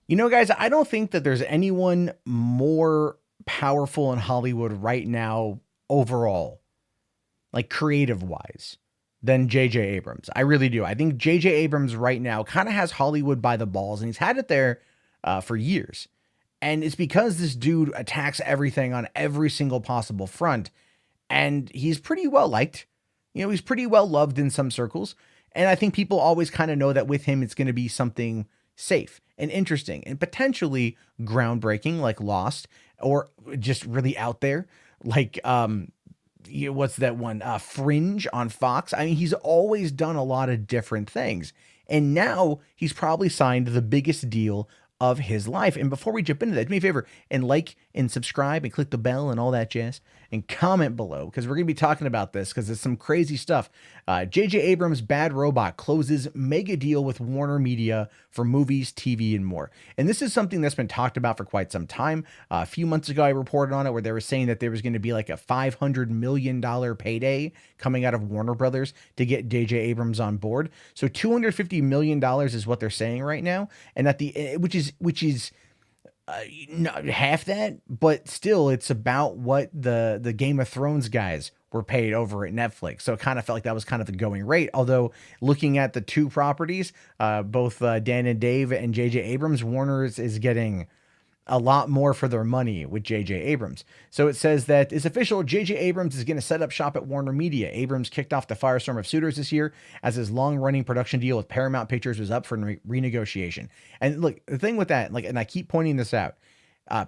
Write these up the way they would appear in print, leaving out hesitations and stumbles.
Guys, I don't think that there's anyone more powerful in Hollywood right now overall, like creative wise, than JJ Abrams. I really do. I think JJ Abrams right now kind of has Hollywood by the balls, and he's had it there for years. And it's because this dude attacks everything on every single possible front, and he's pretty well liked. He's pretty well loved in some circles. And I think people always kind of know that with him, it's going to be something safe and interesting and potentially groundbreaking, like Lost, or just really out there, like what's that one? Fringe on Fox. I mean, he's always done a lot of different things, and now he's probably signed the biggest deal of his life. And before we jump into that, do me a favor and like and subscribe and click the bell and all that jazz and comment below, because we're going to be talking about this because it's some crazy stuff. JJ Abrams' Bad Robot closes mega deal with Warner Media for movies, TV, and more. And this is something that's been talked about for quite some time. A few months ago, I reported on it where they were saying that there was going to be like a $500 million payday coming out of Warner Brothers to get JJ Abrams on board. So $250 million is what they're saying right now. And at the, which is not half that, but still it's about what the Game of Thrones guys were paid over at Netflix. So it kind of felt like that was kind of the going rate. Although looking at the two properties, both Dan and Dave and JJ Abrams, Warner's is getting a lot more for their money with JJ Abrams. So it says that it's official. JJ Abrams is going to set up shop at Warner Media. Abrams kicked off the firestorm of suitors this year as his long-running production deal with Paramount Pictures was up for renegotiation. And look, the thing with that, like, and I keep pointing this out,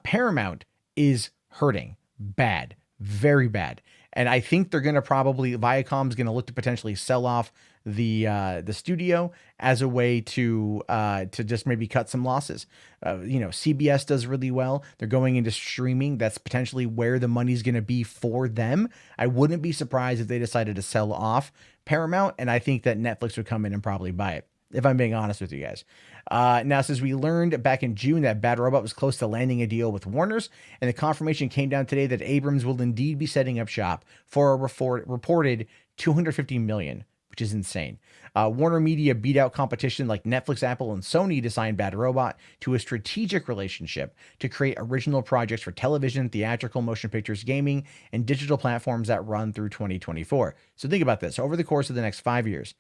Paramount is hurting bad, very bad. And I think they're going to probably, Viacom's going to look to potentially sell off the studio as a way to just maybe cut some losses. CBS does really well. They're going into streaming. That's potentially where the money's going to be for them. I wouldn't be surprised if they decided to sell off Paramount, and I think that Netflix would come in and probably buy it, if I'm being honest with you guys. Now, since we learned back in June that Bad Robot was close to landing a deal with Warner's, and the confirmation came down today that Abrams will indeed be setting up shop for a reported $250 million, which is insane. Warner Media beat out competition like Netflix, Apple, and Sony to sign Bad Robot to a strategic relationship to create original projects for television, theatrical, motion pictures, gaming, and digital platforms that run through 2024. So think about this. Over the course of the next 5 years,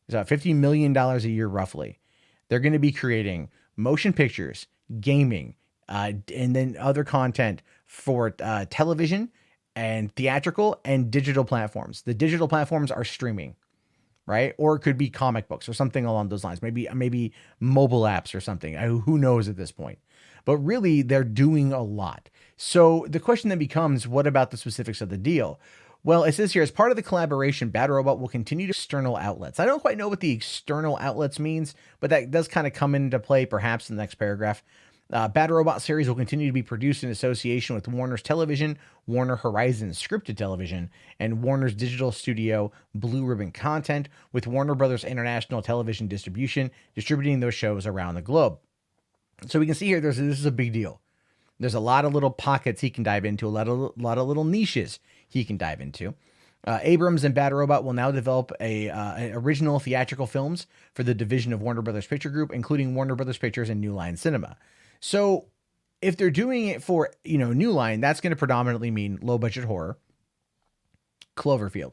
it's about $50 million a year roughly. They're going to be creating motion pictures, gaming, and then other content for television and theatrical and digital platforms. The digital platforms are streaming, right? Or it could be comic books or something along those lines. Maybe mobile apps or something. Who knows at this point? But really, they're doing a lot. So the question then becomes, what about the specifics of the deal? Well, it says here, as part of the collaboration, Bad Robot will continue to external outlets. I don't quite know what the external outlets means, but that does kind of come into play perhaps in the next paragraph. Bad Robot series will continue to be produced in association with Warner's Television, Warner Horizon Scripted Television, and Warner's digital studio Blue Ribbon Content, with Warner Brothers International Television Distribution distributing those shows around the globe. So we can see here, this is a big deal. There's a lot of little pockets he can dive into, a lot of little niches he can dive into. Abrams and Bad Robot will now develop original theatrical films for the division of Warner Brothers Picture Group, including Warner Brothers Pictures and New Line Cinema. So if they're doing it for, New Line, that's going to predominantly mean low budget horror. Cloverfield.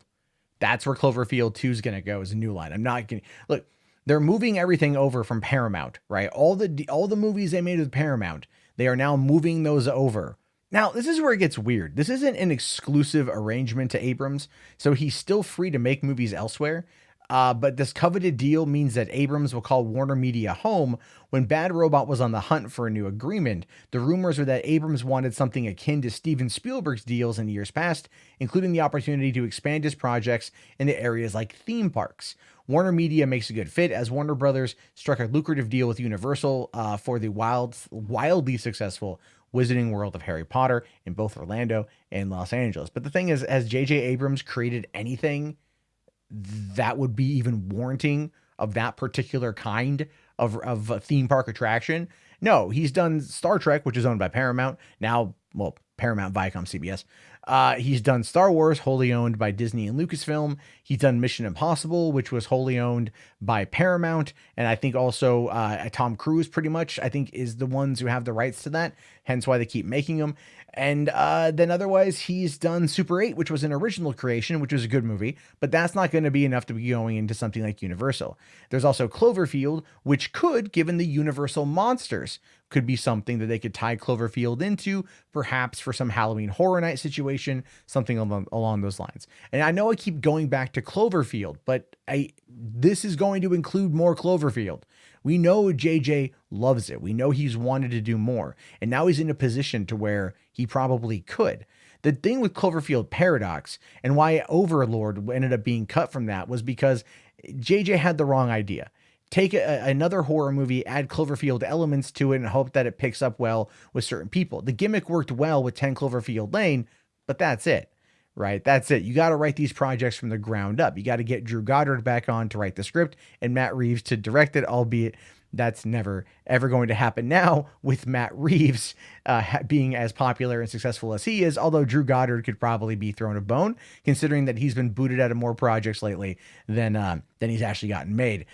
That's where Cloverfield 2 is going to go, as a New Line. I'm not going to look. They're moving everything over from Paramount, right? All the movies they made with Paramount, they are now moving those over. Now, this is where it gets weird. This isn't an exclusive arrangement to Abrams, so he's still free to make movies elsewhere. But this coveted deal means that Abrams will call Warner Media home. When Bad Robot was on the hunt for a new agreement, the rumors were that Abrams wanted something akin to Steven Spielberg's deals in years past, including the opportunity to expand his projects into areas like theme parks. Warner Media makes a good fit, as Warner Brothers struck a lucrative deal with Universal for the wildly successful Wizarding World of Harry Potter in both Orlando and Los Angeles. But the thing is, has JJ Abrams created anything that would be even warranting of that particular kind of a theme park attraction? No, he's done Star Trek, which is owned by Paramount now. Well, Paramount, Viacom, CBS. He's done Star Wars, wholly owned by Disney and Lucasfilm. He's done Mission Impossible, which was wholly owned by Paramount. And I think also Tom Cruise pretty much, I think, is the ones who have the rights to that. Hence why they keep making them. And then otherwise, he's done Super 8, which was an original creation, which was a good movie. But that's not going to be enough to be going into something like Universal. There's also Cloverfield, which could, given the Universal monsters, could be something that they could tie Cloverfield into, perhaps for some Halloween Horror Night situation, something along those lines. And I know I keep going back to Cloverfield, but this is going to include more Cloverfield. We know JJ loves it. We know he's wanted to do more. And now he's in a position to where he probably could. The thing with Cloverfield Paradox and why Overlord ended up being cut from that was because JJ had the wrong idea. Take another horror movie, add Cloverfield elements to it, and hope that it picks up well with certain people. The gimmick worked well with 10 Cloverfield Lane, but that's it, right? That's it. You got to write these projects from the ground up. You got to get Drew Goddard back on to write the script and Matt Reeves to direct it, albeit that's never, ever going to happen now with Matt Reeves being as popular and successful as he is, although Drew Goddard could probably be thrown a bone, considering that he's been booted out of more projects lately than he's actually gotten made.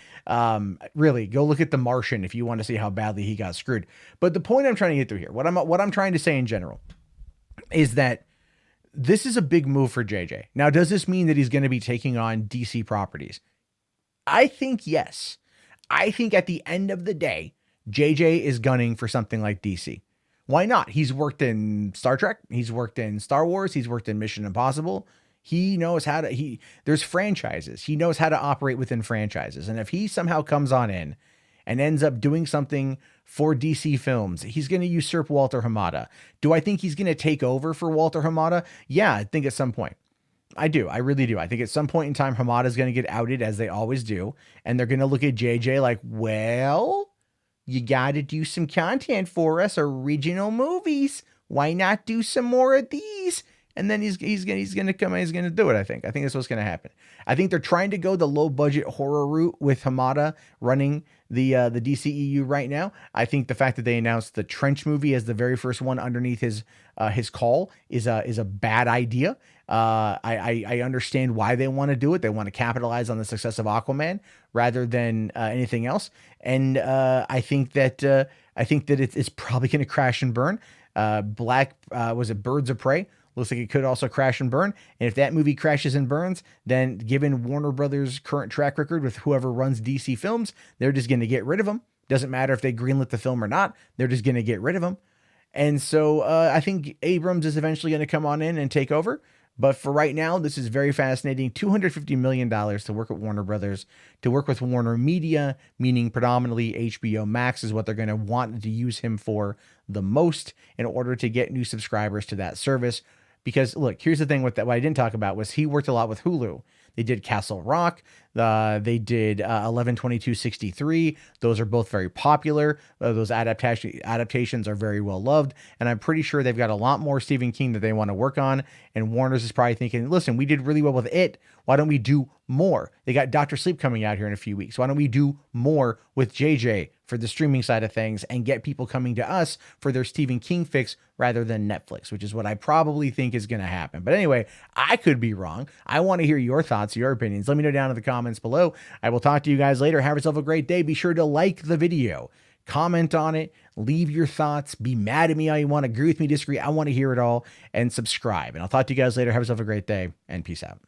Really, go look at The Martian if you want to see how badly he got screwed. But the point I'm trying to get through here, what I'm trying to say in general, is that this is a big move for JJ. Now, does this mean that he's going to be taking on DC properties? I think yes. I think at the end of the day, JJ is gunning for something like DC. Why not? He's worked in Star Trek. He's worked in Star Wars. He's worked in Mission Impossible. He knows how to, there's franchises. He knows how to operate within franchises. And if he somehow comes on in and ends up doing something for DC Films, he's going to usurp Walter Hamada. Do I think he's going to take over for Walter Hamada? Yeah, I think at some point. I do. I really do. I think at some point in time, Hamada is going to get outed, as they always do. And they're going to look at JJ like, well, you got to do some content for us, original movies. Why not do some more of these? And then he's going to come and he's going to do it. I think that's what's going to happen. I think they're trying to go the low budget horror route with Hamada running the DCEU right now. I think the fact that they announced the Trench movie as the very first one underneath his call is a bad idea. I understand why they want to do it. They want to capitalize on the success of Aquaman rather than anything else. And I think that it's probably going to crash and burn. Was it Birds of Prey? Looks like it could also crash and burn. And if that movie crashes and burns, then given Warner Brothers' current track record with whoever runs DC Films, they're just going to get rid of them. Doesn't matter if they greenlit the film or not. They're just going to get rid of them. And so I think Abrams is eventually going to come on in and take over. But for right now, this is very fascinating. $250 million to work with Warner Brothers, to work with WarnerMedia, meaning predominantly HBO Max is what they're going to want to use him for the most in order to get new subscribers to that service. Because look, here's the thing with that. What I didn't talk about was he worked a lot with Hulu. They did Castle Rock. They did 11/22/63. Those are both very popular. Those adaptations are very well loved. And I'm pretty sure they've got a lot more Stephen King that they want to work on. And Warner's is probably thinking, listen, we did really well with it. Why don't we do more? They got Dr. Sleep coming out here in a few weeks. Why don't we do more with JJ for the streaming side of things and get people coming to us for their Stephen King fix rather than Netflix, which is what I probably think is going to happen. But anyway, I could be wrong. I want to hear your thoughts, your opinions. Let me know down in the comments below. I will talk to you guys later. Have yourself a great day. Be sure to like the video, comment on it, leave your thoughts, be mad at me all you want, agree with me, disagree. I want to hear it all, and subscribe. And I'll talk to you guys later. Have yourself a great day and peace out.